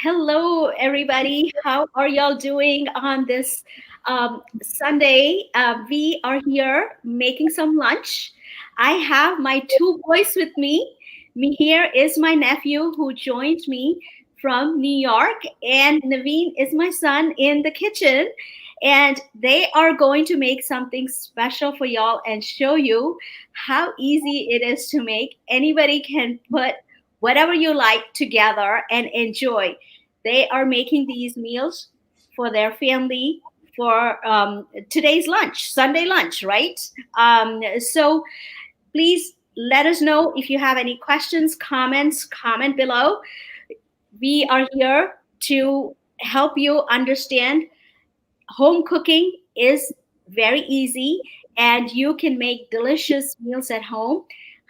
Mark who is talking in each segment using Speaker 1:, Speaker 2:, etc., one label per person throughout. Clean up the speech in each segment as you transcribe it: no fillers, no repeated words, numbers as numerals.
Speaker 1: Hello, everybody. How are y'all doing on this Sunday? We are here making some lunch. I have my two boys with me. Mihir is my nephew who joined me from New York, and Naveen is my son in the kitchen. And they are going to make something special for y'all and show you how easy it is to make. Anybody can put whatever you like together and enjoy. They are making these meals for their family for today's lunch, Sunday lunch, right? So please let us know if you have any questions, comments, comment below. We are here to help you understand home cooking is very easy and you can make delicious meals at home.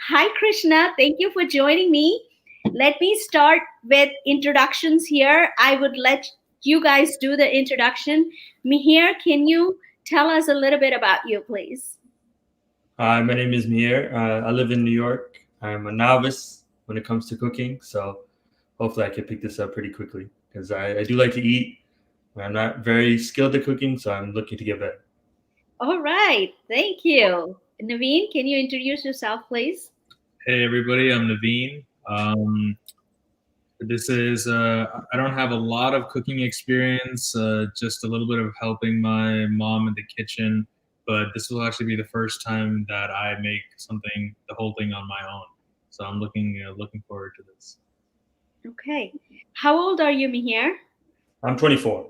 Speaker 1: Hi, Krishna. Thank you for joining me. Let me start with introductions here. I would let you guys do the introduction. Mihir, can you tell us a little bit about you, please?
Speaker 2: Hi, my name is Mihir. I live in New York. I'm a novice when it comes to cooking, so hopefully I can pick this up pretty quickly because I do like to eat. I'm not very skilled at cooking, so I'm looking to get better.
Speaker 1: All right. Thank you. Naveen, can you introduce yourself, please?
Speaker 3: Hey everybody, I'm Naveen. This is I don't have a lot of cooking experience, just a little bit of helping my mom in the kitchen. But this will actually be the first time that I make something, the whole thing on my own. So I'm looking forward to this.
Speaker 1: Okay. How old are you, Mihir?
Speaker 2: I'm 24.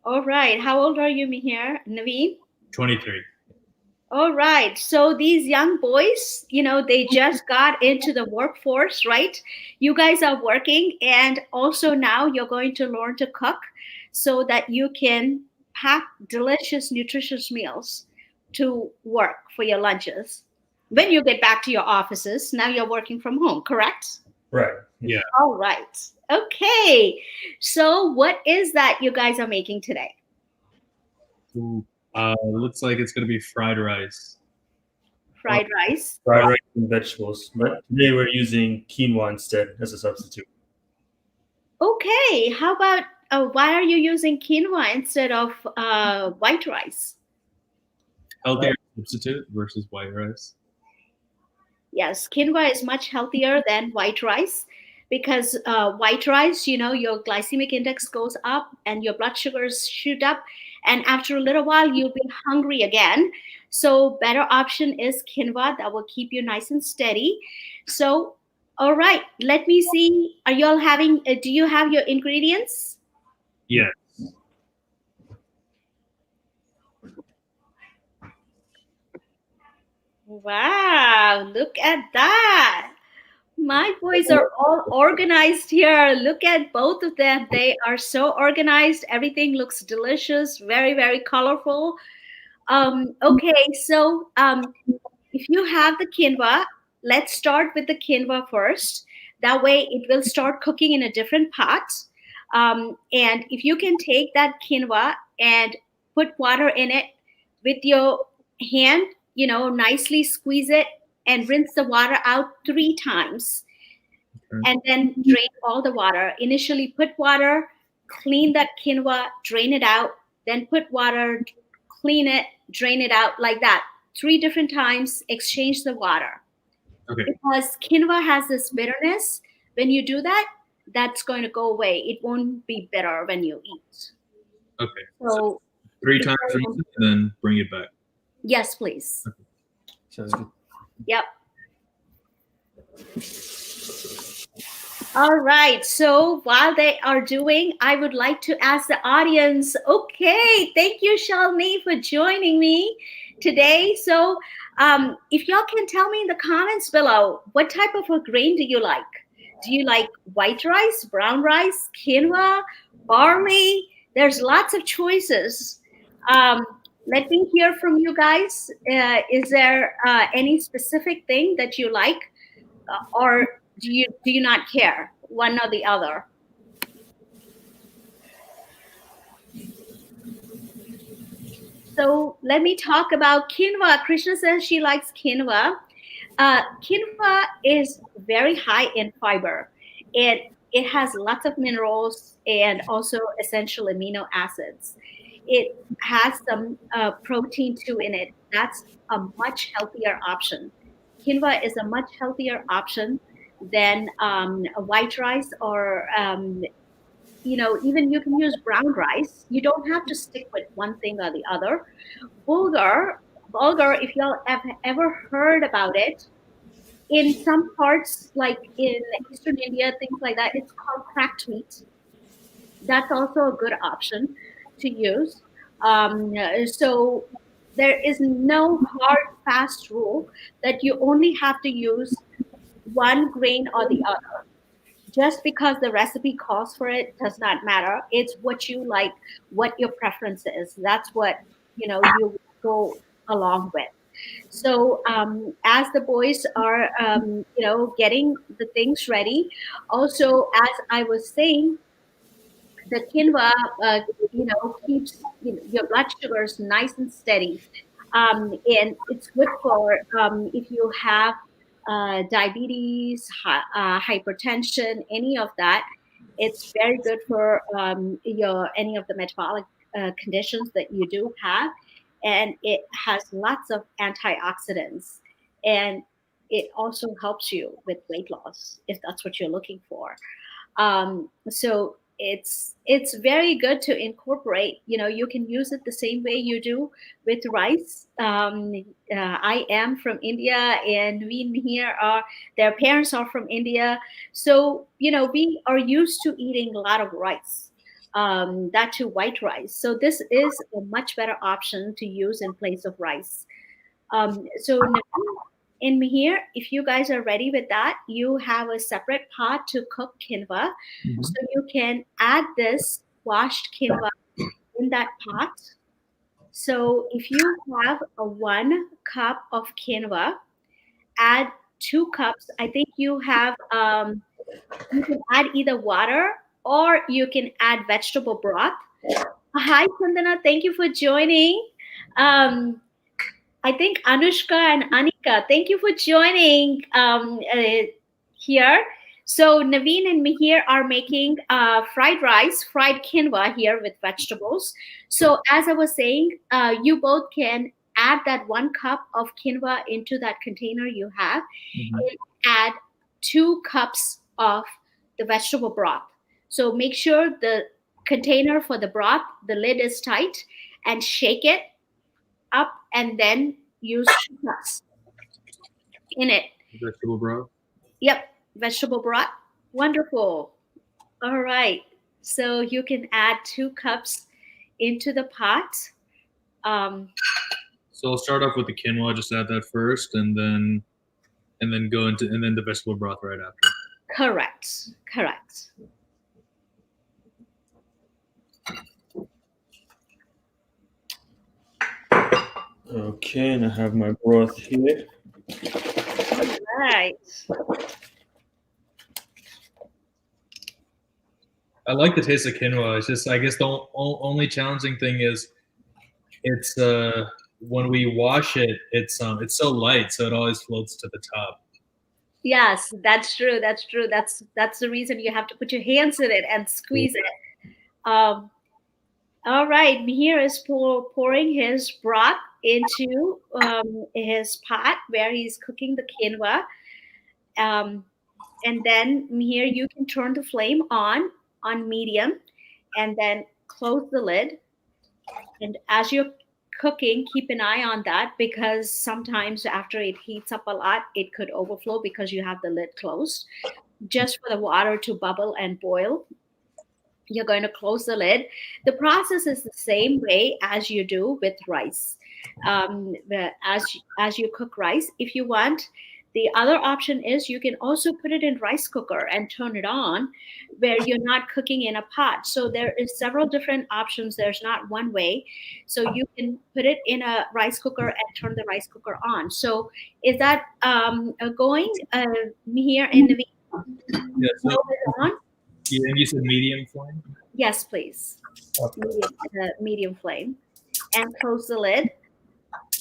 Speaker 1: All right. How old are you, Mihir? Naveen?
Speaker 3: 23.
Speaker 1: All right. So these young boys, they just got into the workforce, right? You guys are working, and also now you're going to learn to cook so that you can pack delicious, nutritious meals to work for your lunches. When you get back to your offices, now you're working from home, correct?
Speaker 2: Right.
Speaker 3: Yeah.
Speaker 1: All right. Okay. So what is that you guys are making today?
Speaker 3: Ooh. Looks like it's gonna be fried rice.
Speaker 1: Fried rice.
Speaker 2: Fried rice and vegetables. But today we're using quinoa instead as a substitute.
Speaker 1: Okay, how about why are you using quinoa instead of white rice?
Speaker 3: Healthier substitute versus white rice.
Speaker 1: Yes, quinoa is much healthier than white rice because white rice, your glycemic index goes up and your blood sugars shoot up, and after a little while, you'll be hungry again. So, better option is quinoa that will keep you nice and steady. So, all right, let me see. Are you all having? Do you have your ingredients?
Speaker 3: Yeah.
Speaker 1: Wow, look at that. My boys are all organized here. Look at both of them. They are so organized. Everything looks delicious, very, very colorful. Okay, so if you have the quinoa, let's start with the quinoa first. That way it will start cooking in a different pot. And if you can take that quinoa and put water in it with your hand, nicely squeeze it and rinse the water out 3 times
Speaker 3: Okay.
Speaker 1: and then drain all the water. Initially, put water, clean that quinoa, drain it out, then put water, clean it, drain it out like that. 3 different times, exchange the water.
Speaker 3: Okay.
Speaker 1: Because quinoa has this bitterness. When you do that, that's going to go away. It won't be bitter when you eat.
Speaker 3: Okay.
Speaker 1: So,
Speaker 3: 3 times rinse it and then bring it back.
Speaker 1: yes, please.
Speaker 2: Sounds good.
Speaker 1: Yep. All right. So while they are doing, I would like to ask the audience. Okay, thank you, Shalini, for joining me today. So, if y'all can tell me in the comments below, what type of a grain do you like? Do you like white rice, brown rice, quinoa, barley? There's lots of choices. Um, Let me hear from you guys. Is there any specific thing that you like? Or do you not care one or the other? So let me talk about quinoa. Krishna says she likes quinoa. Quinoa is very high in fiber. It It has lots of minerals and also essential amino acids. It has some protein too in it. That's a much healthier option. Quinoa is a much healthier option than a white rice or even you can use brown rice. You don't have to stick with one thing or the other. Bulgur, bulgur, if y'all have ever heard about it, in some parts, like in Eastern India, things like that, it's called cracked wheat. That's also a good option to use. So there is no hard, fast rule that you only have to use one grain or the other. Just because the recipe calls for it does not matter. It's what you like, what your preference is. That's what you go along with. So as the boys are getting the things ready, also as I was saying, the quinoa keeps your blood sugars nice and steady, and it's good for if you have diabetes, hypertension, any of that. It's very good for your any of the metabolic conditions that you do have, and it has lots of antioxidants, and it also helps you with weight loss if that's what you're looking for. So it's very good to incorporate. You can use it the same way you do with rice. I am from India, and we here are their parents are from India, so we are used to eating a lot of rice, that too white rice. So this is a much better option to use in place of rice. So Naveen and Mihir, if you guys are ready with that, you have a separate pot to cook quinoa. So
Speaker 3: Mhm.
Speaker 1: you can add this washed quinoa in that pot. So if you have a 1 cup of quinoa, add 2 cups. I think you can add either water or you can add vegetable broth. Hi, Chandana. Thank you for joining. Um, I think Anushka and Anika, thank you for joining here. So Naveen and Mihir are making fried rice, fried quinoa here with vegetables. So as I was saying, you both can add that 1 cup of quinoa into that container you have,
Speaker 3: Mhm.
Speaker 1: and add 2 cups of the vegetable broth. So make sure the container for the broth, the lid is tight, and shake it up, and then use 2 cups in it.
Speaker 3: Vegetable broth.
Speaker 1: Yep, vegetable broth. Wonderful. All right. So you can add 2 cups into the pot. Um,
Speaker 3: So I'll start off with the quinoa. Just add that first, and then go into and then the vegetable broth right after.
Speaker 1: correct. Correct.
Speaker 2: Okay, and I have my broth here.
Speaker 1: All right.
Speaker 3: I like the taste of quinoa. It's just I guess the only challenging thing is it's when we wash it, it's so light, so it always floats to the top.
Speaker 1: Yes, that's true. That's true. That's the reason you have to put your hands in it and squeeze it. All right, Mihir is pouring his broth into his pot where he's cooking the quinoa. Um, and then here you can turn the flame on medium, and then close the lid. And as you're cooking, keep an eye on that, because sometimes after it heats up a lot, it could overflow because you have the lid closed. Just for the water to bubble and boil, you're going to close the lid. The process is the same way as you do with rice. As you cook rice, if you want, the other option is you can also put it in rice cooker and turn it on, where you're not cooking in a pot. So there is several different options. There's not one way. So you can put it in a rice cooker and turn the rice cooker on. So is that going, Mihir and Naveen?
Speaker 3: Yeah. So
Speaker 1: Stove is on?
Speaker 3: yeah, and you said medium flame.
Speaker 1: Yes, please. Medium flame, and close the lid.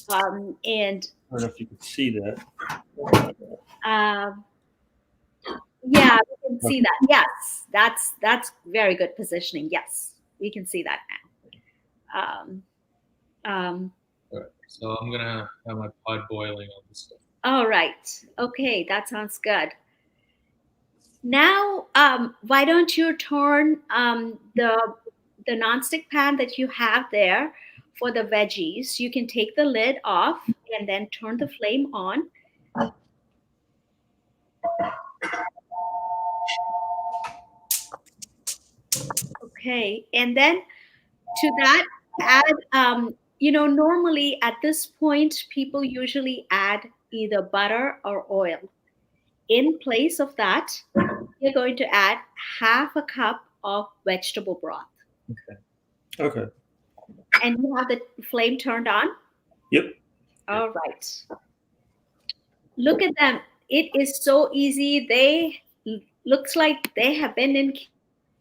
Speaker 1: And
Speaker 2: I don't know if you can see that.
Speaker 1: um, Yeah, we can see
Speaker 2: Okay.
Speaker 1: that. Yes, that's very good positioning. Yes, we can see that now. Um,
Speaker 3: All right. So I'm gonna have my pot boiling on this stuff.
Speaker 1: all right. Okay, that sounds good. Now, why don't you turn the nonstick pan that you have there for the veggies? You can take the lid off and then turn the flame on. Okay, and then to that add normally at this point people usually add either butter or oil. In place of that, you're going to add half a cup of vegetable broth,
Speaker 3: Okay.
Speaker 2: Okay.
Speaker 1: and you have the flame turned on.
Speaker 2: Yep.
Speaker 3: Yeah.
Speaker 1: All right, look at them. It is so easy. They looks like they have been in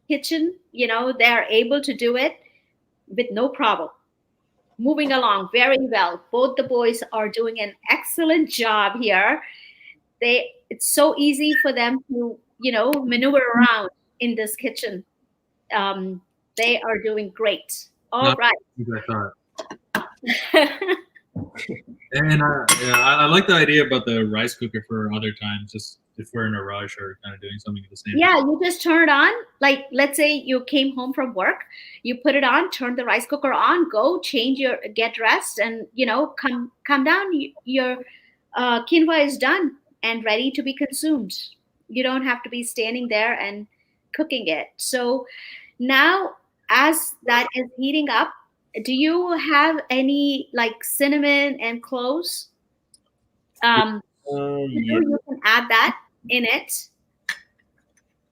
Speaker 1: kitchen, they're able to do it with no problem. Moving along very well. Both the boys are doing an excellent job here. It's so easy for them to, maneuver around in this kitchen. Um, they are doing great. All
Speaker 3: Not
Speaker 1: right.
Speaker 3: as I thought. And yeah, I like the idea about the rice cooker for other times, just if we're in a rush or kind of doing something at the same time.
Speaker 1: Yeah, you just turn it on. Like, let's say you came home from work, you put it on, turn the rice cooker on, go change get dressed, and come down. Your quinoa is done and ready to be consumed. You don't have to be standing there and cooking it. So now, as that is heating up, do you have any like cinnamon and cloves? Um,
Speaker 2: Yeah.
Speaker 1: you can add that in it,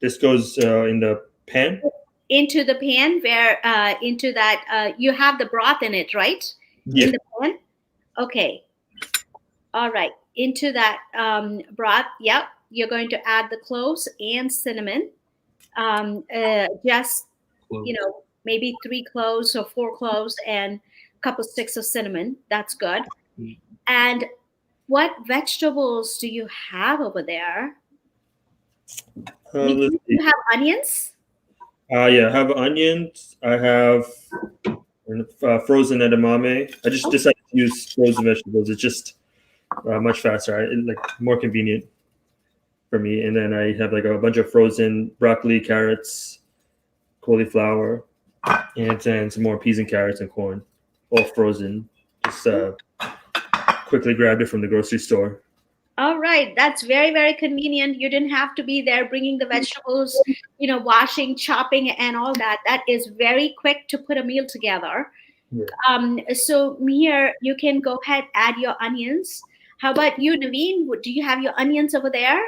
Speaker 2: This goes in the pan.
Speaker 1: into the pan where into that you have the broth in it, right?
Speaker 2: Yeah.
Speaker 1: In the pan. Okay. All right. Into that broth, yep, you're going to add the cloves and cinnamon. Just
Speaker 3: Close.
Speaker 1: maybe 3 cloves or 4 cloves and a couple sticks of cinnamon. That's good. And what vegetables do you have over there?
Speaker 2: Let's
Speaker 1: Do
Speaker 2: see.
Speaker 1: you have onions?
Speaker 2: Yeah, I have onions. I have frozen edamame. I just
Speaker 1: Oh,
Speaker 2: decided to use frozen vegetables. It's just much faster, like more convenient for me. And then I have like a bunch of frozen broccoli, carrots, cauliflower, and then some more peas and carrots and corn, all frozen. Just quickly grabbed it from the grocery store.
Speaker 1: all right. That's very, very convenient. You didn't have to be there bringing the vegetables, washing, chopping, and all that. That is very quick to put a meal together.
Speaker 2: Yeah.
Speaker 1: So, Mihir, you can go ahead, add your onions. How about you, Naveen? Do you have your onions over there?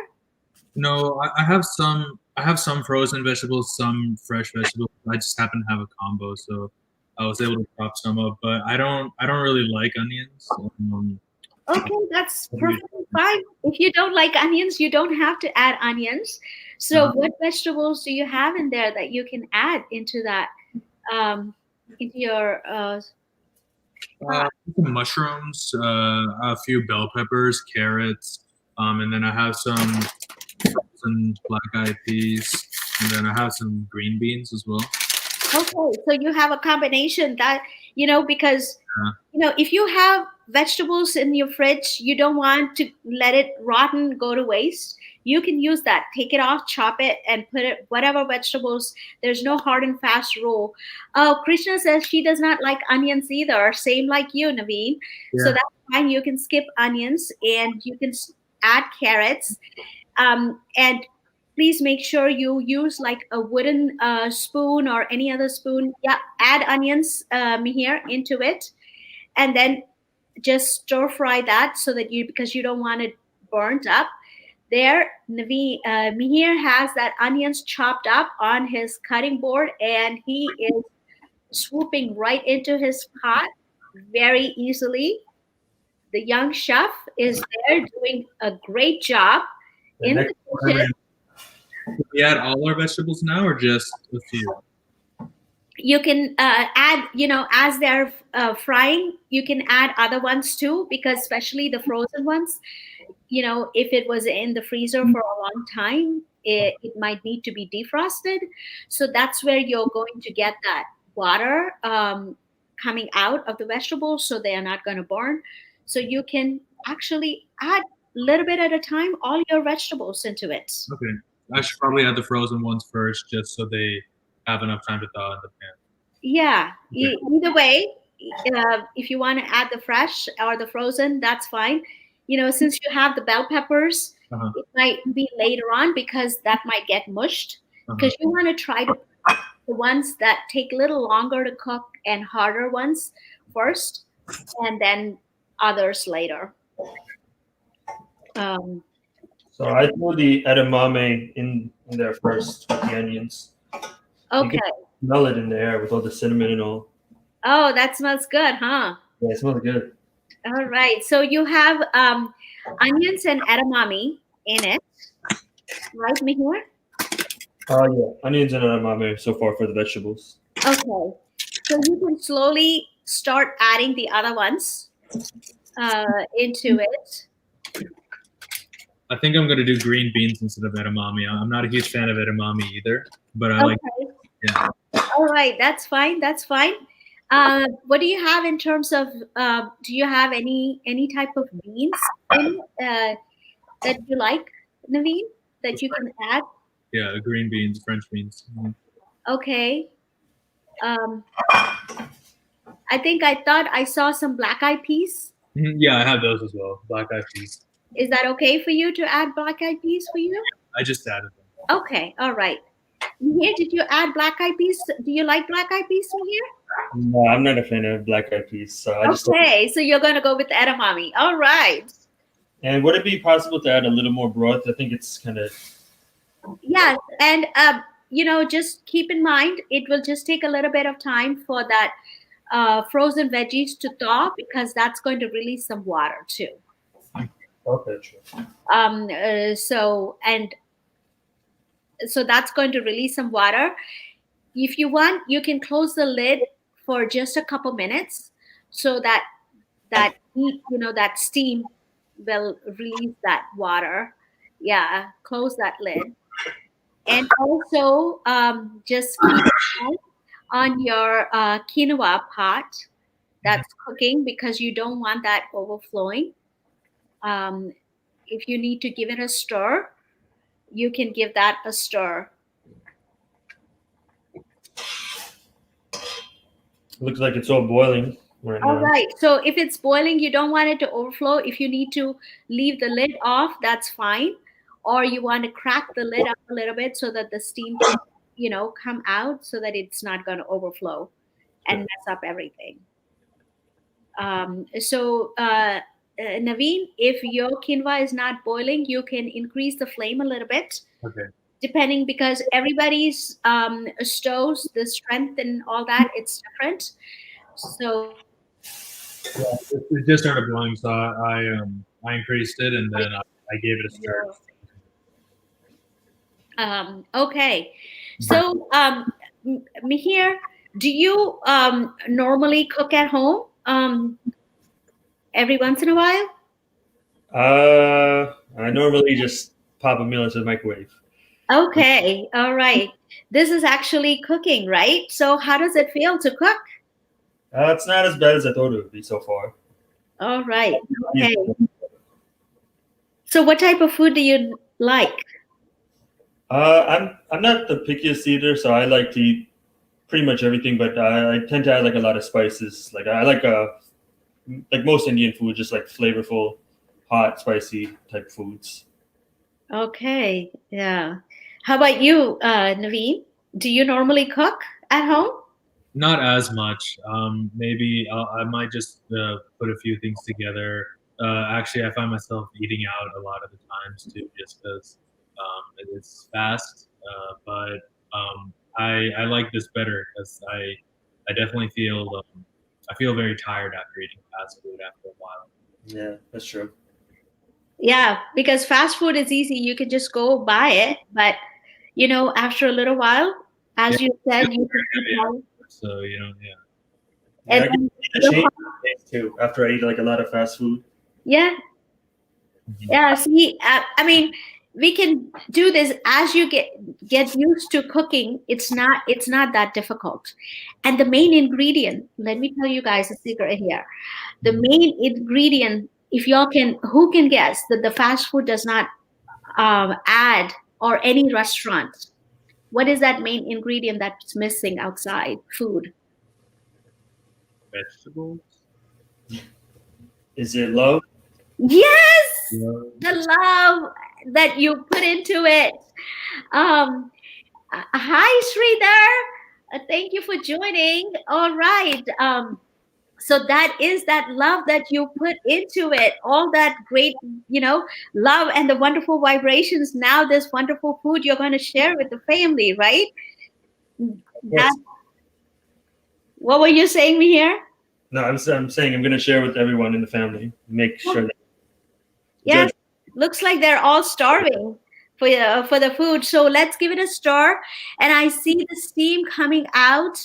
Speaker 3: No, I have some. I have some frozen vegetables, some fresh vegetables. I just happen to have a combo, so I was able to chop some up. But I don't. I don't really like onions.
Speaker 1: Okay, that's perfectly fine. If you don't like onions, you don't have to add onions. So, what vegetables do you have in there that you can add into that, into your pot?
Speaker 3: Some mushrooms, a few bell peppers, carrots, and then I have some frozen black eyed peas, and then I have some green beans as well.
Speaker 1: Okay, so you have a combination that, because,
Speaker 3: Uh,
Speaker 1: if you have vegetables in your fridge, you don't want to let it rotten, go to waste. You can use that. Take it off, chop it, and put it whatever vegetables. There's no hard and fast rule. Oh, Krishna says she does not like onions either. Same like you, Naveen. So
Speaker 3: yeah.
Speaker 1: that's fine. You can skip onions and you can add carrots. And please make sure you use like a wooden spoon or any other spoon. Yeah, add onions here into it, and then just stir fry that so that because you don't want it burnt up. There, Mihir has that onions chopped up on his cutting board, and he is swooping right into his pot very easily. The young chef is there doing a great job
Speaker 3: The
Speaker 1: in
Speaker 3: next
Speaker 1: the
Speaker 3: one,
Speaker 1: kitchen.
Speaker 3: do we add all our vegetables now, or just a few?
Speaker 1: You can add, as they're frying, you can add other ones too, because especially the frozen ones, if it was in the freezer for a long time, it might need to be defrosted. So that's where you're going to get that water coming out of the vegetables, so they are not going to burn. So you can actually add a little bit at a time all your vegetables into it.
Speaker 3: Okay. I should probably add the frozen ones first, just so they have enough time to thaw in the pan.
Speaker 1: Yeah,
Speaker 3: Okay.
Speaker 1: either way, if you want to add the fresh or the frozen, that's fine. Since you have the bell peppers,
Speaker 3: Uh-huh.
Speaker 1: it might be later on because that might get mushed.
Speaker 3: Uh-huh.
Speaker 1: Because you want to try to put the ones that take a little longer to cook and harder ones first, and then others later. Um,
Speaker 2: So I threw the edamame in there first with the onions. You
Speaker 1: okay.
Speaker 2: can smell it in the air with all the cinnamon and all.
Speaker 1: Oh, that smells good, huh?
Speaker 2: Yeah, it smells good.
Speaker 1: All right. So you have onions and edamame in it, right, Mihir?
Speaker 2: Oh yeah, onions and edamame so far for the vegetables.
Speaker 1: Okay. So you can slowly start adding the other ones into it.
Speaker 3: I think I'm gonna do green beans instead of edamame. I'm not a huge fan of edamame either, but I like.
Speaker 1: Okay.
Speaker 3: Yeah.
Speaker 1: All right. That's fine. That's fine. What do you have in terms of? Do you have any type of beans in that you like, Naveen, that you can add?
Speaker 3: Yeah, green beans, French beans.
Speaker 1: Okay. Um, I think I thought I saw some black eyed peas.
Speaker 3: Yeah, I have those as well. Black eyed peas.
Speaker 1: Is that okay for you to add black eyed peas for you?
Speaker 3: I just added them.
Speaker 1: Okay, all right. Here, did you add black eyed peas? Do you like black eyed peas from here?
Speaker 2: No, I'm not a fan of black eyed peas, so I just.
Speaker 1: Okay, so you're gonna go with edamame. All right.
Speaker 2: And would it be possible to add a little more broth? I think it's kind of.
Speaker 1: Yes, and just keep in mind it will just take a little bit of time for that frozen veggies to thaw because that's going to release some water too.
Speaker 2: Okay, true.
Speaker 1: So that's going to release some water. If you want, you can close the lid for just a couple minutes so that heat, that steam will release that water. Yeah, close that lid. And also, just keep an eye on your quinoa pot that's cooking because you don't want that overflowing. If you need to give it a stir, you can give that a stir.
Speaker 2: Looks like it's all boiling right
Speaker 1: All
Speaker 2: now.
Speaker 1: right. So if it's boiling, you don't want it to overflow. If you need to leave the lid off, that's fine. Or you want to crack the lid up a little bit so that the steam can, come out so that it's not going to overflow and mess up everything. Naveen, if your quinoa is not boiling, you can increase the flame a little bit.
Speaker 3: Okay.
Speaker 1: Depending, because everybody's stoves, the strength and all that, it's different. So
Speaker 3: Yeah, it just started boiling, so I increased it and then I gave it a stir.
Speaker 1: Okay. So Mihir, do you normally cook at home every once in a while?
Speaker 2: I normally just pop a meal into the microwave.
Speaker 1: Okay. All right. This is actually cooking, right? So how does it feel to cook?
Speaker 2: It's not as bad as I thought it would be so far.
Speaker 1: All right. Okay. So what type of food do you like?
Speaker 2: I'm not the pickiest eater, so I like to eat pretty much everything, but I tend to add like a lot of spices. Like I like most Indian food, just like flavorful, hot, spicy type foods.
Speaker 1: Okay. Yeah. How about you, Naveen? Do you normally cook at home?
Speaker 3: Not as much. Maybe I might just put a few things together. Actually, I find myself eating out a lot of the times too, just because it's fast. But I like this better because I definitely feel I feel very tired after eating fast food after a while.
Speaker 2: Yeah, that's true.
Speaker 1: Yeah, because fast food is easy. You can just go buy it, but after a little while, as you said, you can keep on.
Speaker 3: So
Speaker 2: Yeah,
Speaker 1: And
Speaker 2: I
Speaker 1: then
Speaker 2: get a change of taste too after I eat like a lot of fast food.
Speaker 1: yeah, yeah. See, I mean, we can do this as you get used to cooking. It's not that difficult. And the main ingredient, let me tell you guys a secret here. The main ingredient, if y'all can, who can guess that the fast food does not add, or any restaurant, what is that main ingredient that's missing outside food?
Speaker 3: Vegetables.
Speaker 2: Is it love?
Speaker 1: Yes,
Speaker 3: Yeah.
Speaker 1: the love that you put into it. um Hi, Sridhar. Thank you for joining. All right. So that is that love that you put into it, all that great, love and the wonderful vibrations. Now, this wonderful food you're going to share with the family, right?
Speaker 2: Of
Speaker 1: That,
Speaker 2: course.
Speaker 1: what were you saying, me here?
Speaker 2: No, I'm saying I'm going to share with everyone in the family. Make sure that
Speaker 1: Yes,
Speaker 2: judge.
Speaker 1: looks like they're all starving for the food. So let's give it a stir. And I see the steam coming out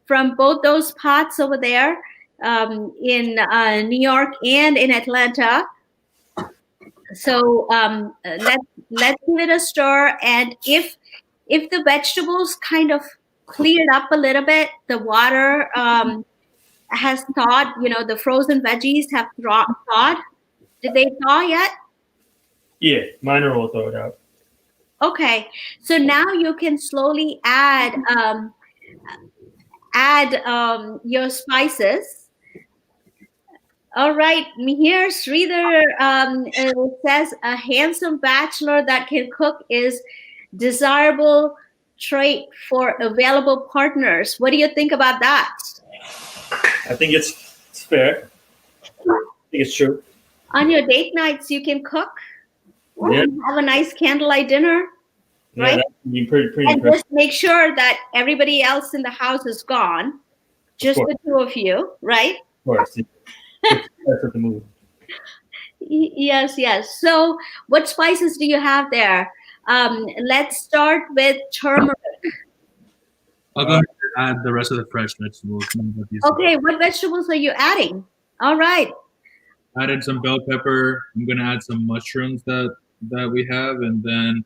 Speaker 1: from both those pots over there, in New York and in Atlanta. So let's give it a stir. And if the vegetables kind of cleared up a little bit, the water has thawed. The frozen veggies have thawed. Did they thaw yet?
Speaker 2: Yeah, minor will throw it out.
Speaker 1: Okay, so now you can slowly add your spices. All right, here Sridhar says a handsome bachelor that can cook is desirable trait for available partners. What do you think about that?
Speaker 2: I think it's fair. I think it's true.
Speaker 1: On your date nights, you can cook
Speaker 2: Yeah,
Speaker 1: and have a nice candlelight dinner,
Speaker 2: yeah,
Speaker 1: right?
Speaker 2: that would be pretty
Speaker 1: And
Speaker 2: impressive.
Speaker 1: just make sure that everybody else in the house is gone,
Speaker 2: Of
Speaker 1: just
Speaker 2: course,
Speaker 1: the two of you, right?
Speaker 2: of course. That's what the movie.
Speaker 1: Yes, yes. So, what spices do you have there? Let's start with turmeric.
Speaker 3: I'll go ahead and add the rest of the fresh vegetables.
Speaker 1: Okay, what vegetables are you adding? All right.
Speaker 3: Added some bell pepper. I'm gonna add some mushrooms that we have, and then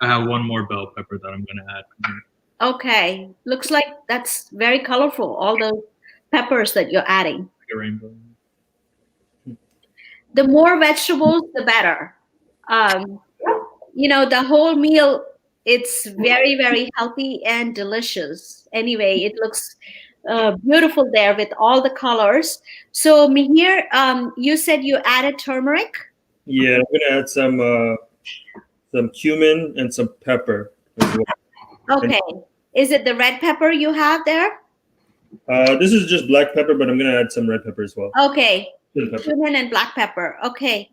Speaker 3: I have one more bell pepper that I'm gonna add.
Speaker 1: Okay. Looks like that's very colorful, all those peppers that you're adding.
Speaker 3: Like a rainbow.
Speaker 1: The more vegetables, the better. Um, the whole meal, it's very, very healthy and delicious. Anyway, it looks beautiful there with all the colors. So, Mihir, you said you added turmeric.
Speaker 2: Yeah, I'm gonna add some cumin and some pepper as well. And,
Speaker 1: Okay. Is it the red pepper you have there?
Speaker 2: this is just black pepper, but I'm gonna add some red pepper as well.
Speaker 1: Okay.
Speaker 2: Chili pepper.
Speaker 1: Cumin and black pepper. Okay.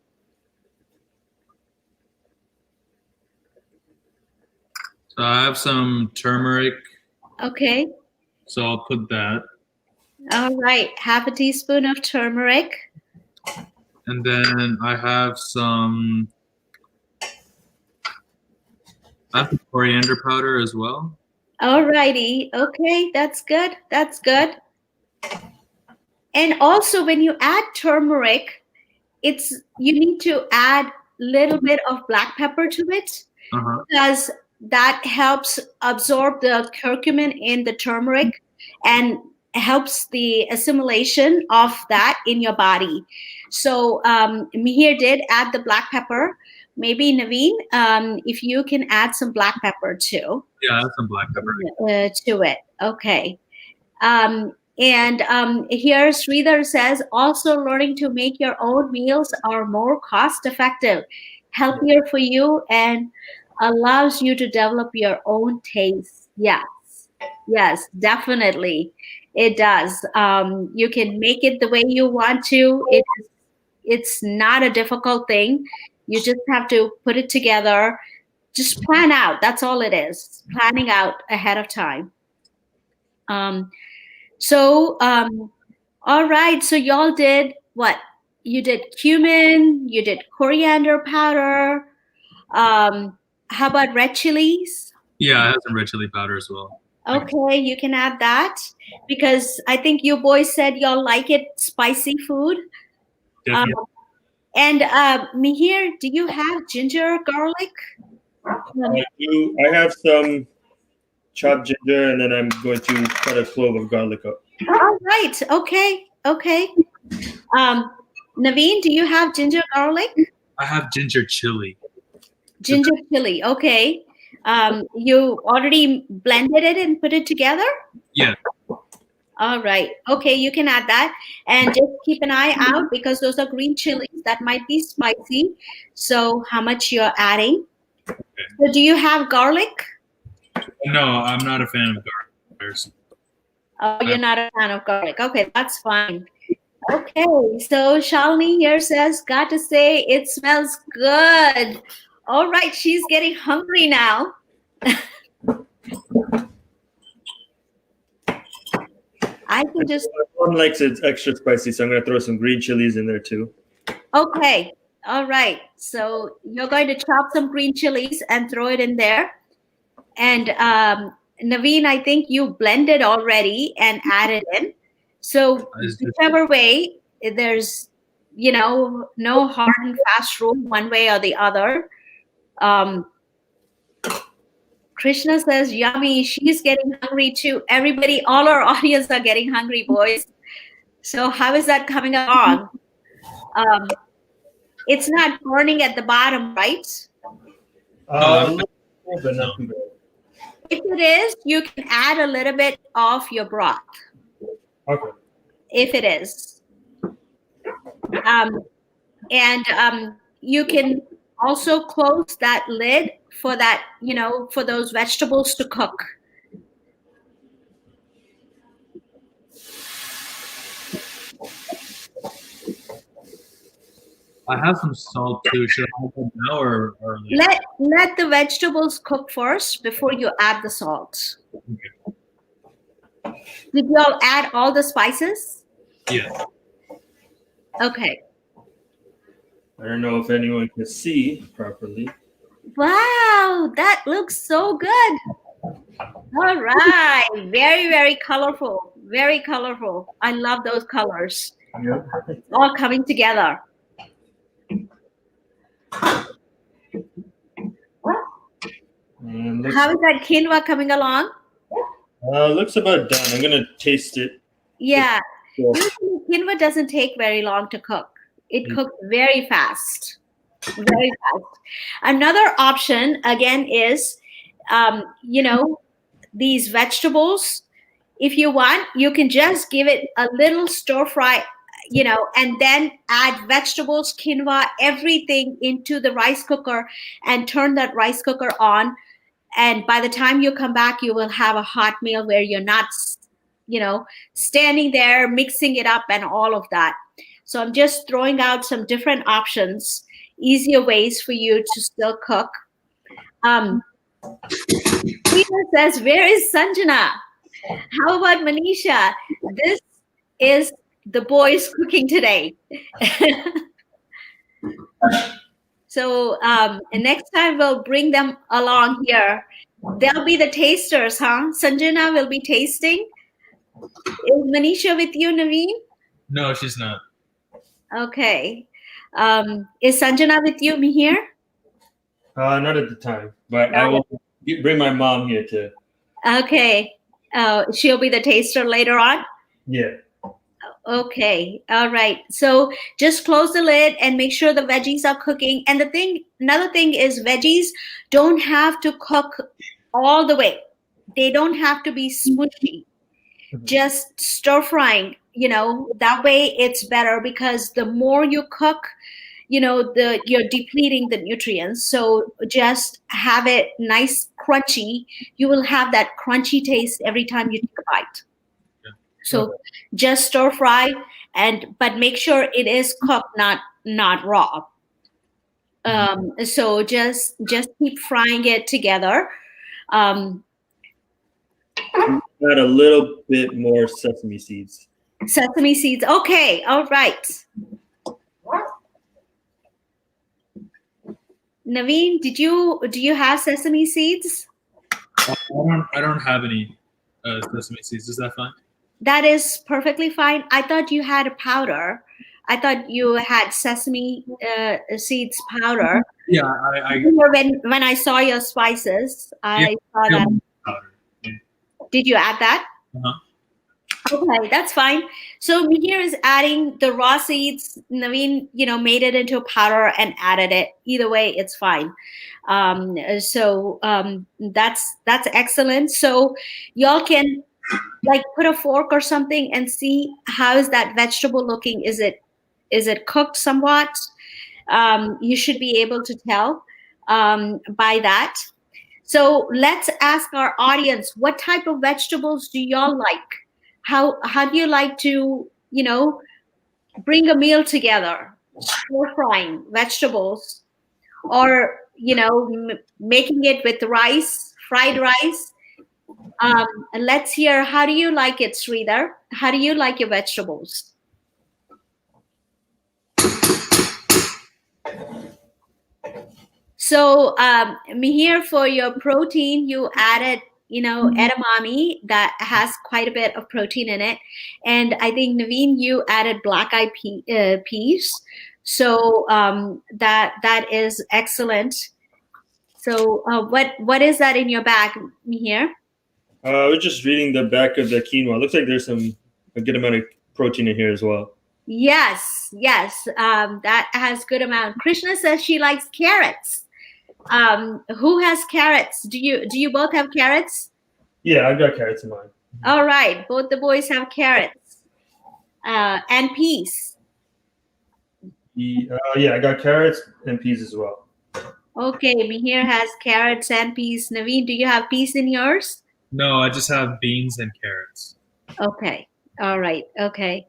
Speaker 3: So I have some turmeric.
Speaker 1: Okay.
Speaker 3: So I'll put that,
Speaker 1: All right. Half a teaspoon of turmeric.
Speaker 3: and then I have some. I have coriander powder as well.
Speaker 1: All righty. Okay. That's good. That's good. And also, when you add turmeric, you need to add little bit of black pepper to it, because that helps absorb the curcumin in the turmeric and helps the assimilation of that in your body. So Mihir did add the black pepper. Maybe Naveen, if you can add some black pepper too.
Speaker 3: Yeah, I have some black pepper.
Speaker 1: To it. Okay. And here Sridhar says, also learning to make your own meals are more cost effective, healthier for you, and allows you to develop your own taste. Yes, yes, definitely. It does. You can make it the way you want to. It's not a difficult thing. You just have to put it together. Just plan out. That's all it is. Planning out ahead of time. Um, so, all right. So y'all did what? You did cumin. You did coriander powder. How about red chilies?
Speaker 3: Yeah, I have some red chili powder as well.
Speaker 1: Okay, you can add that because I think you boys said y'all like it spicy food.
Speaker 3: Definitely.
Speaker 1: And Mihir, do you have ginger, garlic? Um,
Speaker 2: I have some chopped ginger, and then I'm going to cut a clove of garlic up.
Speaker 1: all right. Okay. Okay. Um, Naveen, do you have ginger, garlic?
Speaker 3: I have ginger chili.
Speaker 1: Ginger chili. Okay. You already blended it and put it together?
Speaker 3: Yeah.
Speaker 1: All right. Okay, you can add that. And just keep an eye out because those are green chilies that might be spicy. So, how much you're adding? So, do you have garlic?
Speaker 3: No, I'm not a fan of garlic.
Speaker 1: Oh, you're not a fan of garlic. Okay, that's fine. Okay, so Shalini here says, got to say, it smells good. All right, she's getting hungry now. I can just,
Speaker 2: One likes it extra spicy, so I'm going to throw some green chilies in there too.
Speaker 1: okay, all right. So you're going to chop some green chilies and throw it in there. And Naveen, I think you blended already and added in. So whichever way, there's, no hard and fast rule one way or the other. Um, Krishna says, yummy. She's getting hungry too. Everybody, all our audience are getting hungry, boys. So how is that coming along? It's not burning at the bottom, right?
Speaker 2: But not too bad.
Speaker 1: If it is, you can add a little bit of your broth.
Speaker 2: Okay.
Speaker 1: If it is. And you can also close that lid for that, for those vegetables to cook.
Speaker 3: I have some salt too. Should I have it now or later?
Speaker 1: Let the vegetables cook first before you add the salt.
Speaker 3: Okay.
Speaker 1: Did you all add all the spices?
Speaker 3: Yeah.
Speaker 1: Okay.
Speaker 2: I don't know if anyone can see properly.
Speaker 1: Wow, that looks so good. All right. Very, very colorful. Very colorful. I love those colors.
Speaker 2: Yep.
Speaker 1: All coming together.
Speaker 2: And
Speaker 1: How is that quinoa coming along?
Speaker 2: looks about done. I'm gonna taste it.
Speaker 1: Yeah.
Speaker 2: Yeah.
Speaker 1: Usually quinoa doesn't take very long to cook. It cooks very fast. Very fast. Another option again is, these vegetables. If you want, you can just give it a little stir fry, and then add vegetables, quinoa, everything into the rice cooker and turn that rice cooker on. And by the time you come back, you will have a hot meal where you're not, standing there mixing it up and all of that. So I'm just throwing out some different options, easier ways for you to still cook. Peter says, where is Sanjana? How about Manisha? This is the boys cooking today. So next time we'll bring them along here. They'll be the tasters, huh? Sanjana will be tasting. Is Manisha with you, Naveen?
Speaker 3: No, she's not.
Speaker 1: Okay. Is Sanjana with you, Mihir?
Speaker 2: Not at the time, but I will bring my mom here to.
Speaker 1: Okay. She'll be the taster later on?
Speaker 2: Yeah.
Speaker 1: Okay. All right. So just close the lid and make sure the veggies are cooking. And another thing is veggies don't have to cook all the way. They don't have to be smushy. Just stir frying, that way it's better because the more you cook, you're depleting the nutrients. So just have it nice, crunchy. You will have that crunchy taste every time you take a bite. So just stir fry but make sure it is cooked, not raw. So just keep frying it together.
Speaker 2: Add a little bit more sesame seeds.
Speaker 1: Sesame seeds. Okay. All right. Naveen, do you have sesame seeds?
Speaker 3: I don't have any sesame seeds. Is that fine?
Speaker 1: That is perfectly fine. I thought you had a powder. I thought you had sesame seeds powder.
Speaker 3: Yeah, I
Speaker 1: When I saw your spices,
Speaker 3: yeah,
Speaker 1: I saw that.
Speaker 3: cinnamon powder. Yeah.
Speaker 1: Did you add that?
Speaker 3: Uh-huh.
Speaker 1: Okay, that's fine. So Mihir is adding the raw seeds. Naveen, made it into a powder and added it. Either way, it's fine. That's excellent. So y'all can like put a fork or something and see how is that vegetable looking. Is it cooked somewhat? You should be able to tell by that. So let's ask our audience, what type of vegetables do y'all like? How do you like to, bring a meal together? Stir frying vegetables, or making it with rice, fried rice. And let's hear, how do you like it, Sridhar? How do you like your vegetables? So, Mihir, for your protein, you added, edamame that has quite a bit of protein in it, and I think Naveen, you added peas. So that is excellent. So, what is that in your bag, Mihir?
Speaker 2: I was just reading the back of the quinoa. Looks like there's a good amount of protein in here as well.
Speaker 1: Yes, yes, that has good amount. Krishna says she likes carrots. Who has carrots? Do you both have carrots?
Speaker 2: Yeah, I've got carrots in mine.
Speaker 1: All right, both the boys have carrots and peas.
Speaker 2: Yeah, I got carrots and peas as well.
Speaker 1: Okay, Mihir has carrots and peas. Naveen, do you have peas in yours?
Speaker 3: No, I just have beans and carrots.
Speaker 1: Okay, all right, okay.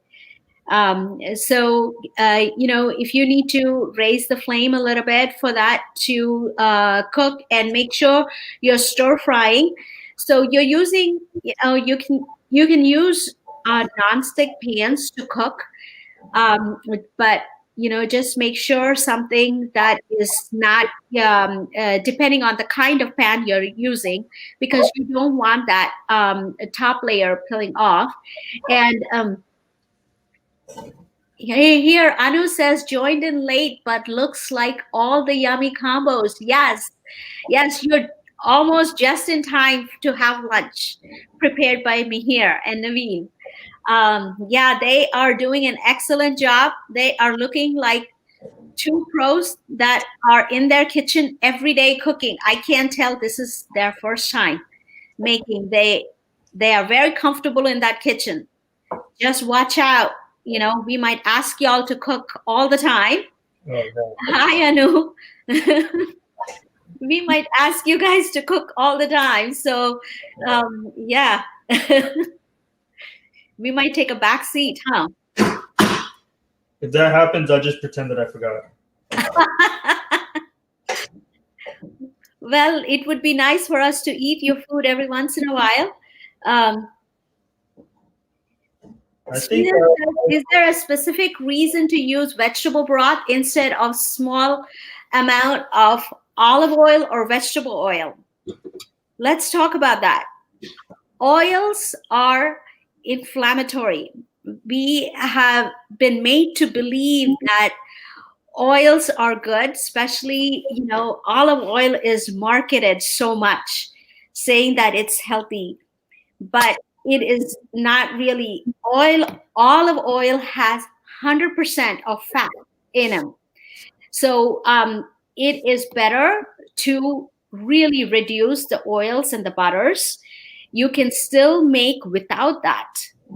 Speaker 1: So if you need to raise the flame a little bit for that to cook, and make sure you're stir frying. So you're using, you can use non-stick pans to cook, but just make sure something that is not depending on the kind of pan you're using, because you don't want that top layer peeling off. And here, Anu says joined in late, but looks like all the yummy combos. Yes, yes, you're almost just in time to have lunch prepared by Mihir and Naveen. Yeah, they are doing an excellent job. They are looking like two pros that are in their kitchen every day cooking. I can't tell this is their first time making. They are very comfortable in that kitchen. Just watch out. We might ask y'all to cook all the time.
Speaker 2: Oh, no.
Speaker 1: Hi, Anu. We might ask you guys to cook all the time. So, yeah, we might take a back seat, huh?
Speaker 2: If that happens, I'll just pretend that I forgot.
Speaker 1: Well, it would be nice for us to eat your food every once in a while. Um,
Speaker 2: I think
Speaker 1: is there a specific reason to use vegetable broth instead of small amount of olive oil or vegetable oil? Let's talk about that. Oils are inflammatory. We have been made to believe that oils are good, especially, olive oil is marketed so much, saying that it's healthy, but it is not really. Olive oil has 100% of fat in them. So it is better to really reduce the oils and the butters. You can still make without that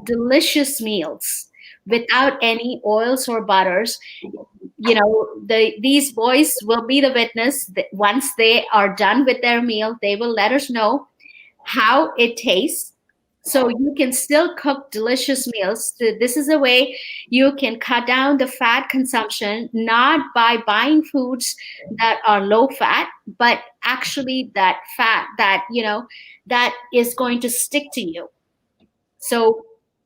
Speaker 1: delicious meals without any oils or butters. These boys will be the witness that once they are done with their meal, they will let us know how it tastes. So you can still cook delicious meals. So this is a way you can cut down the fat consumption, not by buying foods that are low fat, but actually that fat that is going to stick to you. So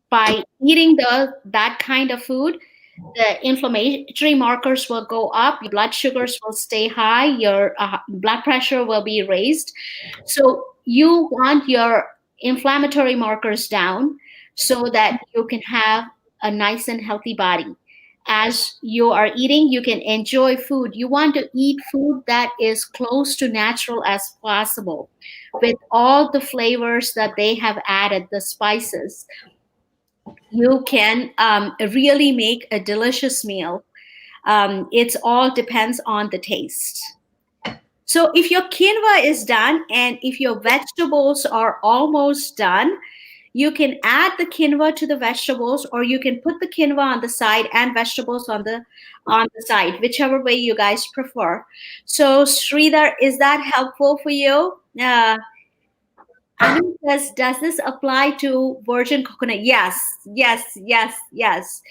Speaker 1: by eating that kind of food, the inflammatory markers will go up, your blood sugars will stay high, your blood pressure will be raised. So you want your inflammatory markers down so that you can have a nice and healthy body. as you are eating, you can enjoy food. You want to eat food that is close to natural as possible with all the flavors that they have added, the spices. You can really make a delicious meal. It all depends on the taste. So if your quinoa is done and if your vegetables are almost done, you can add the quinoa to the vegetables, or you can put the quinoa on the side and vegetables on the side, whichever way you guys prefer. So Sridhar, is that helpful for you? Anu says, does this apply to virgin coconut? Yes, yes, yes, yes.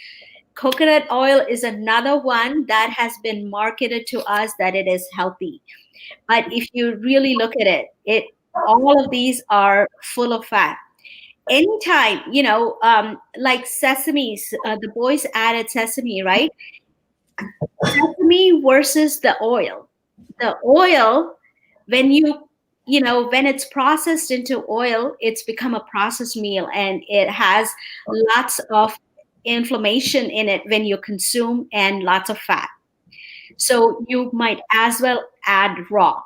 Speaker 1: Coconut oil is another one that has been marketed to us that it is healthy. But if you really look at it, all of these are full of fat. Anytime, like sesames, the boys added sesame, right? Sesame versus the oil. The oil, when when it's processed into oil, it's become a processed meal, and it has lots of inflammation in it when you consume, and lots of fat. So you might as well add raw.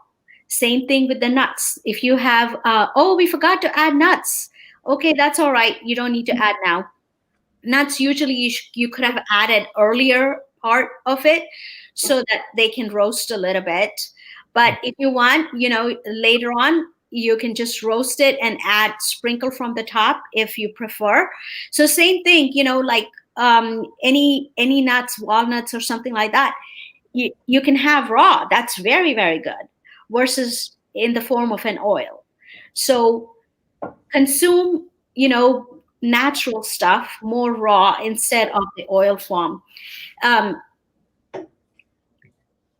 Speaker 1: Same thing with the nuts. If you have, oh, we forgot to add nuts. Okay, that's all right. You don't need to add now. Nuts usually you could have added earlier part of it so that they can roast a little bit. But if you want, later on, you can just roast it and add sprinkle from the top if you prefer. So same thing, like any nuts, walnuts or something like that, you can have raw. That's very, very good versus in the form of an oil. So consume, natural stuff more raw instead of the oil form. Um,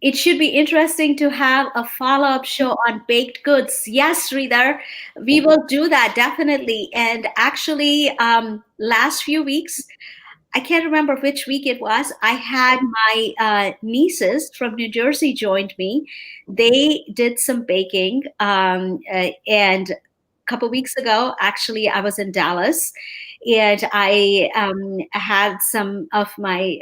Speaker 1: it should be interesting to have a follow-up show on baked goods. Yes, Sridhar, we will do that definitely. And actually, last few weeks, I can't remember which week it was. I had my nieces from New Jersey joined me. They did some baking, and a couple weeks ago, actually, I was in Dallas, and I had some of my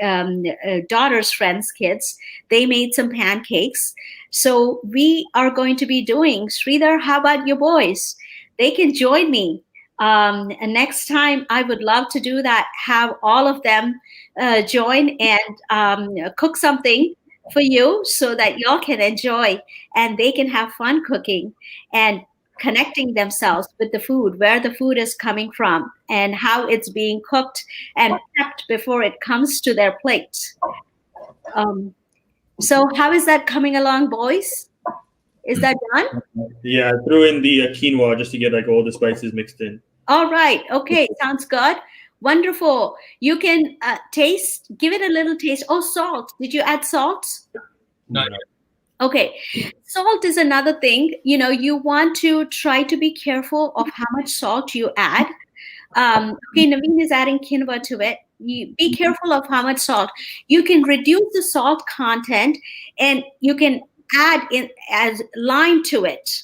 Speaker 1: daughter's friends' kids. They made some pancakes. So we are going to be doing. Sridhar, how about your boys? They can join me. And next time, I would love to do that. Have all of them join and cook something for you so that y'all can enjoy and they can have fun cooking and connecting themselves with the food, where the food is coming from, and how it's being cooked and prepped before it comes to their plate. Um, so, how is that coming along, boys? Is that done?
Speaker 2: Yeah, I threw in the quinoa just to get like all the spices mixed in.
Speaker 1: All right. Okay. Sounds good. Wonderful. You can give it a little taste. Oh, salt. Did you add salt?
Speaker 3: No.
Speaker 1: Okay. Salt is another thing. You want to try to be careful of how much salt you add. Okay, Naveen is adding quinoa to it. You be careful of how much salt. You can reduce the salt content and you can add in as lime to it.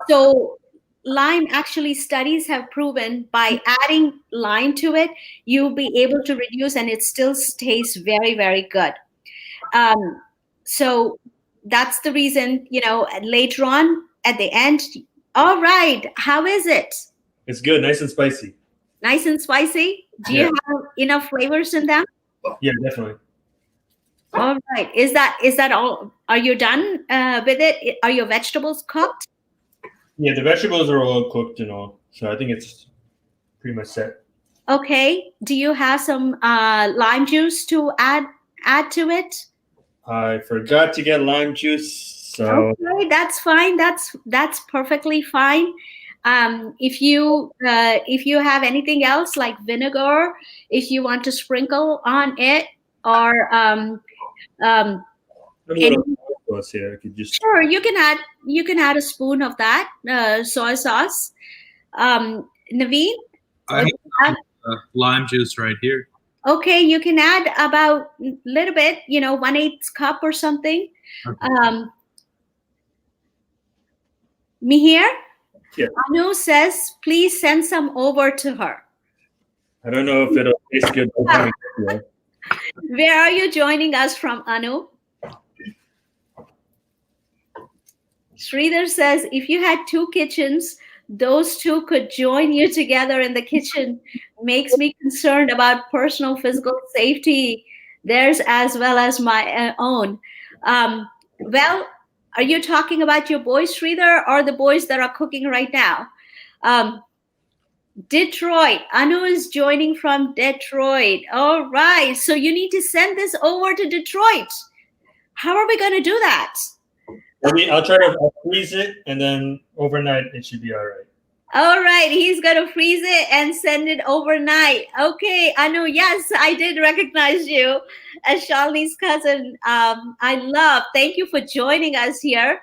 Speaker 1: So lime, actually studies have proven by adding lime to it, you'll be able to reduce and it still tastes very, very good. So that's the reason, later on at the end. All right, how is it?
Speaker 2: It's good, nice and spicy.
Speaker 1: Nice and spicy? Do you have enough flavors in them?
Speaker 2: Yeah, definitely.
Speaker 1: All right. Is that all? Are you done with it? Are your vegetables cooked?
Speaker 2: Yeah, the vegetables are all cooked and all, so I think it's pretty much set.
Speaker 1: Okay. Do you have some lime juice to add to it?
Speaker 2: I forgot to get lime juice, so
Speaker 1: Okay, that's fine. That's perfectly fine. If you have anything else like vinegar, if you want to sprinkle on it, or um,
Speaker 2: a
Speaker 1: any,
Speaker 2: little sauce here. I could just
Speaker 1: sure, you can add a spoon of that soy sauce. Naveen,
Speaker 3: I
Speaker 1: do you have?
Speaker 3: have lime juice right here.
Speaker 1: Okay, you can add about a little bit, 1/8 cup or something.
Speaker 3: Okay.
Speaker 1: Mihir,
Speaker 2: yeah.
Speaker 1: Anu says, please send some over to her.
Speaker 2: I don't know if it'll taste good.
Speaker 1: Where are you joining us from, Anu? Sridhar says, if you had two kitchens, those two could join you together in the kitchen. Makes me concerned about personal physical safety, theirs as well as my own. Well, are you talking about your boys, Sridhar, or the boys that are cooking right now? Um, Detroit. Anu is joining from Detroit. All right. So you need to send this over to Detroit. How are we going to do that?
Speaker 2: I'll try to freeze it, and then overnight it should be all right.
Speaker 1: All right, he's gonna freeze it and send it overnight. Okay, Anu, yes, I did recognize you as Shalini's cousin. I love. Thank you for joining us here.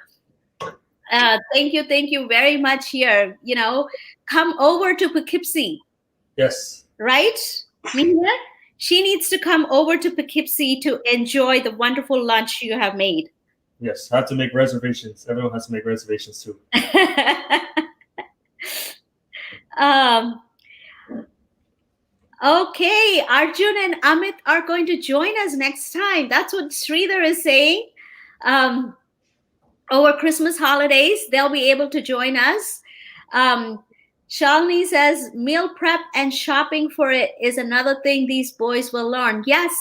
Speaker 1: Thank you very much. Here, come over to Poughkeepsie.
Speaker 2: Yes.
Speaker 1: Right, Mihir? She needs to come over to Poughkeepsie to enjoy the wonderful lunch you have made.
Speaker 2: Yes, I have to make reservations. Everyone has to make reservations too.
Speaker 1: Okay, Arjun and Amit are going to join us next time. That's what Sridhar is saying. Over Christmas holidays, they'll be able to join us. Shalini says meal prep and shopping for it is another thing these boys will learn. Yes.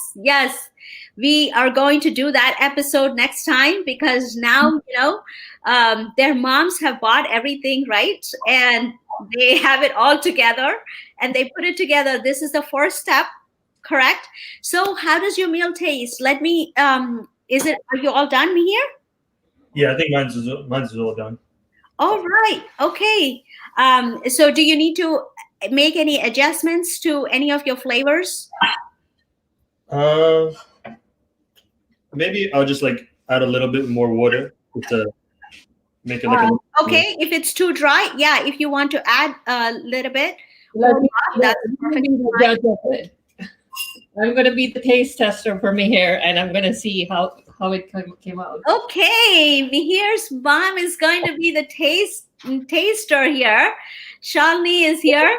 Speaker 1: We are going to do that episode next time because now, their moms have bought everything, right? And they have it all together and they put it together. This is the first step, correct? So how does your meal taste? Are you all done, Mihir?
Speaker 2: Yeah, I think mine's all done.
Speaker 1: All right. Okay. So do you need to make any adjustments to any of your flavors?
Speaker 2: Maybe I'll just add a little bit more water to make it
Speaker 1: okay. If it's too dry, yeah. If you want to add a little bit,
Speaker 4: that's perfectly fine. I'm going to be the taste tester for Mihir, and I'm going to see how it came out.
Speaker 1: Okay, Mihir's mom is going to be the taster here. Shalini is here.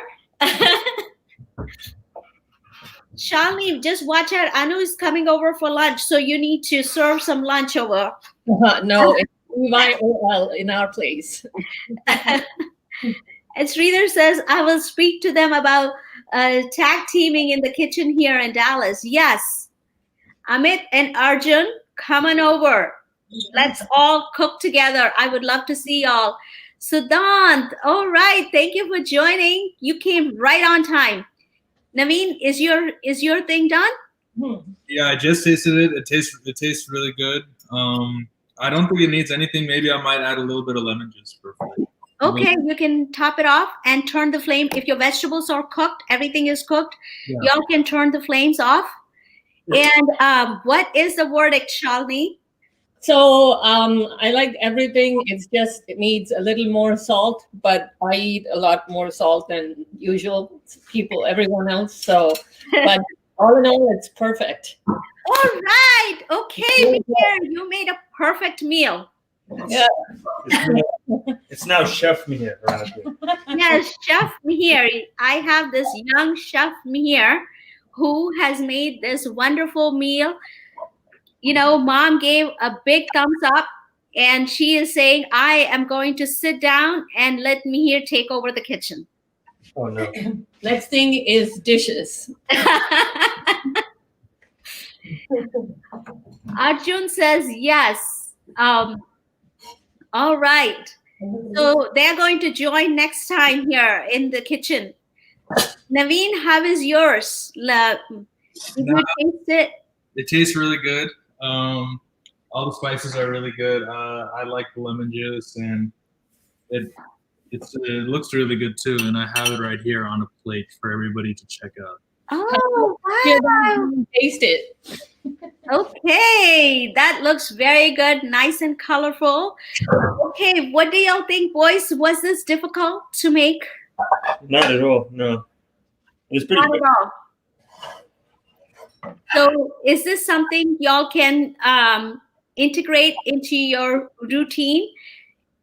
Speaker 1: Shalini, just watch out. Anu is coming over for lunch, so you need to serve some lunch over.
Speaker 4: No, it's my OL in our place.
Speaker 1: And Sridhar says, I will speak to them about tag teaming in the kitchen here in Dallas. Yes. Amit and Arjun, come on over. Let's all cook together. I would love to see y'all. Sudant, all right. Thank you for joining. You came right on time. Naveen, is your thing done?
Speaker 3: Yeah, I just tasted it. It tastes really good. I don't think it needs anything. Maybe I might add a little bit of lemon juice for flavor.
Speaker 1: Okay, you can top it off and turn the flame. If your vegetables are cooked, everything is cooked, y'all can turn the flames off. And what is the verdict, Shalini?
Speaker 4: So I like everything. It needs a little more salt, but I eat a lot more salt than usual everyone else. So, but all in all, it's perfect.
Speaker 1: All right. Okay, Mihir, you made a perfect meal.
Speaker 4: Yeah.
Speaker 2: It's now Chef Mihir around here.
Speaker 1: Yes, Chef Mihir. I have this young Chef Mihir who has made this wonderful meal. Mom gave a big thumbs up and she is saying, I am going to sit down and let Mihir take over the kitchen.
Speaker 2: Oh, no.
Speaker 4: Next thing is dishes.
Speaker 1: Arjun says yes. All right. So they're going to join next time here in the kitchen. Naveen, how is yours? Did you taste it?
Speaker 3: It tastes really good. All the spices are really good. I like the lemon juice, and it looks really good too. And I have it right here on a plate for everybody to check out.
Speaker 1: Oh, wow.
Speaker 4: Taste it.
Speaker 1: Okay, that looks very good, nice and colorful. Okay, what do y'all think, boys? Was this difficult to make?
Speaker 2: Not at all, no. It's pretty
Speaker 1: Not at all. So is this something y'all can integrate into your routine?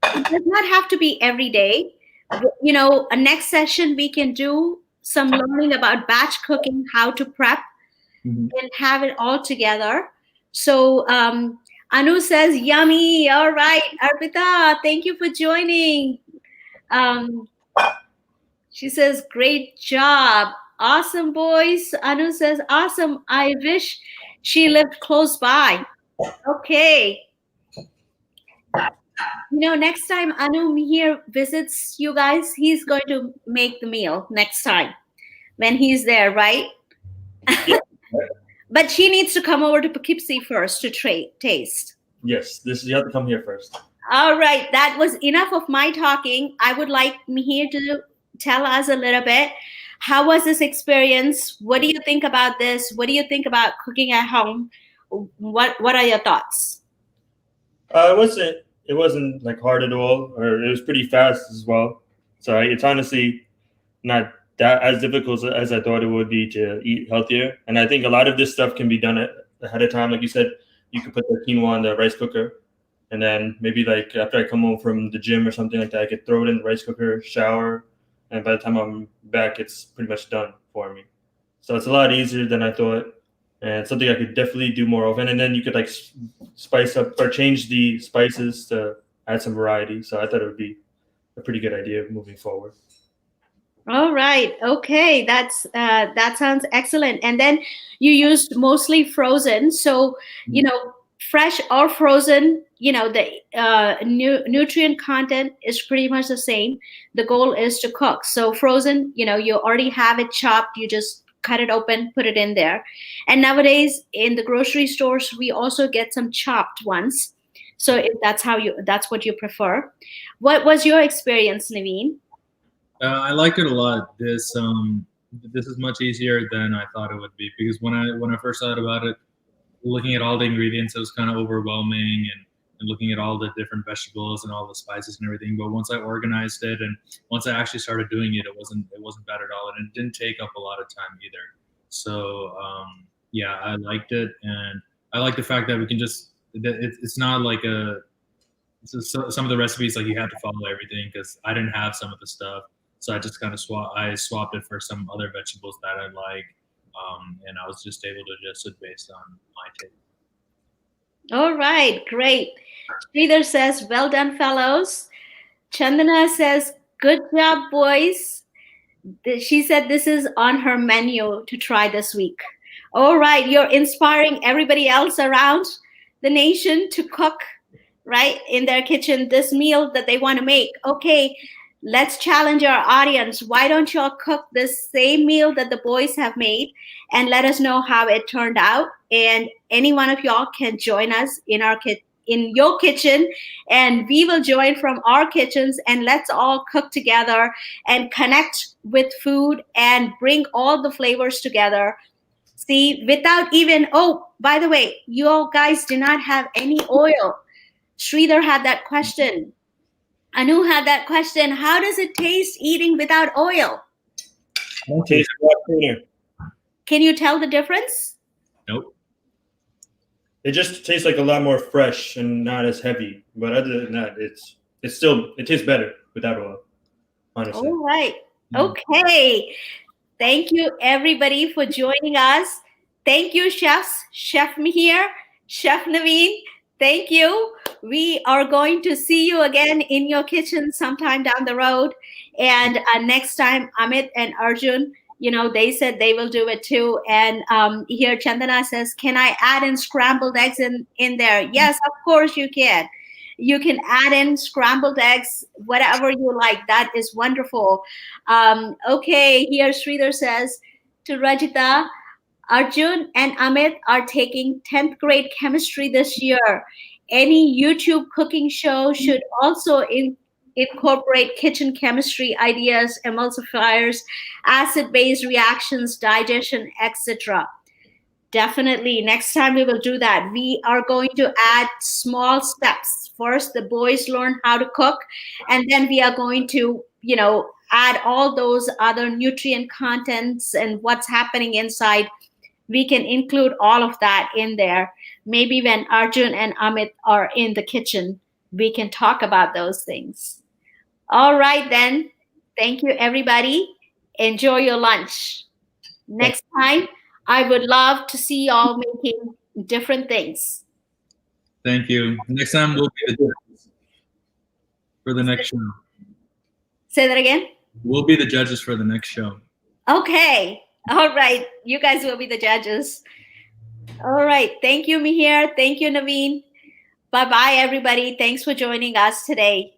Speaker 1: It does not have to be every day. A next session we can do some learning about batch cooking, how to prep.
Speaker 2: Mhm.
Speaker 1: and have it all together. So Anu says, yummy. All right, Arpita, thank you for joining. Um, she says, great job. Awesome, boys. Anu says, awesome. I wish she lived close by. Okay. Next time Anu here visits you guys, he's going to make the meal next time when he's there, right?
Speaker 2: Yeah.
Speaker 1: But she needs to come over to Poughkeepsie first to taste.
Speaker 2: Yes. You have to come here first.
Speaker 1: All right, that was enough of my talking. I would like Mihir to tell us a little bit. How was this experience? What do you think about this? What do you think about cooking at home? What are your thoughts?
Speaker 2: It wasn't like hard at all, or it was pretty fast as well. So it's honestly not that as difficult as I thought it would be to eat healthier. And I think a lot of this stuff can be done ahead of time. Like you said, you could put the quinoa in the rice cooker, and then maybe like after I come home from the gym or something like that, I could throw it in the rice cooker, shower, and by the time I'm back, it's pretty much done for me. So it's a lot easier than I thought, and something I could definitely do more often. And then you could like spice up or change the spices to add some variety. So I thought it would be a pretty good idea moving forward.
Speaker 1: All right. Okay. That sounds excellent. And then you used mostly frozen. So, fresh or frozen, the nutrient content is pretty much the same. The goal is to cook. So frozen, you already have it chopped. You just cut it open, put it in there. And nowadays in the grocery stores, we also get some chopped ones. So if that's what you prefer. What was your experience, Naveen?
Speaker 3: I liked it a lot. This is much easier than I thought it would be, because when I first thought about it, looking at all the ingredients, it was kind of overwhelming, and looking at all the different vegetables and all the spices and everything. But once I organized it and once I actually started doing it, it wasn't bad at all, and it didn't take up a lot of time either. So yeah, I liked it, and I like the fact that we can just it's not like some of the recipes like you have to follow everything, because I didn't have some of the stuff, so I just kind of swapped it for some other vegetables that I like, and I was just able to adjust it based on my taste.
Speaker 1: All right, great. Sridhar says, well done, fellows. Chandana says, good job, boys. She said this is on her menu to try this week. All right, you're inspiring everybody else around the nation to cook, right, in their kitchen this meal that they want to make. Okay, let's challenge our audience. Why don't y'all cook this same meal that the boys have made and let us know how it turned out? And any one of y'all can join us in your kitchen, and we will join from our kitchens, and let's all cook together and connect with food and bring all the flavors together. See, without even, oh, by the way, you all guys do not have any oil. Sridhar had that question. Anu had that question. How does it taste eating without oil?
Speaker 2: It tastes a lot cleaner.
Speaker 1: Can you tell the difference?
Speaker 3: Nope.
Speaker 2: It just tastes like a lot more fresh and not as heavy. But other than that, it tastes better without oil. Honestly.
Speaker 1: All right. Okay. Thank you, everybody, for joining us. Thank you, chefs. Chef Mihir, Chef Naveen. Thank you. We are going to see you again in your kitchen sometime down the road. And next time, Amit and Arjun, they said they will do it too. And here, Chandana says, can I add in scrambled eggs in there? Yes, of course you can. You can add in scrambled eggs, whatever you like. That is wonderful. Okay, here Sridhar says to Rajita, Arjun and Amit are taking 10th grade chemistry this year. Any YouTube cooking show should also incorporate kitchen chemistry ideas, emulsifiers, acid-base reactions, digestion, etc. Definitely. Next time we will do that. We are going to add small steps. First, the boys learn how to cook, and then we are going to, add all those other nutrient contents and what's happening inside. We can include all of that in there. Maybe when Arjun and Amit are in the kitchen, we can talk about those things. All right, then. Thank you, everybody. Enjoy your lunch. Next time, I would love to see y'all making different things.
Speaker 3: Thank you. Next time we'll be the judges for the next show.
Speaker 1: Say that again.
Speaker 3: We'll be the judges for the next show.
Speaker 1: Okay. All right. You guys will be the judges. All right. Thank you, Mihir. Thank you, Naveen. Bye bye, everybody. Thanks for joining us today.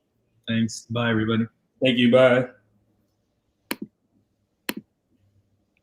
Speaker 3: Thanks. Bye, everybody.
Speaker 2: Thank you. Bye.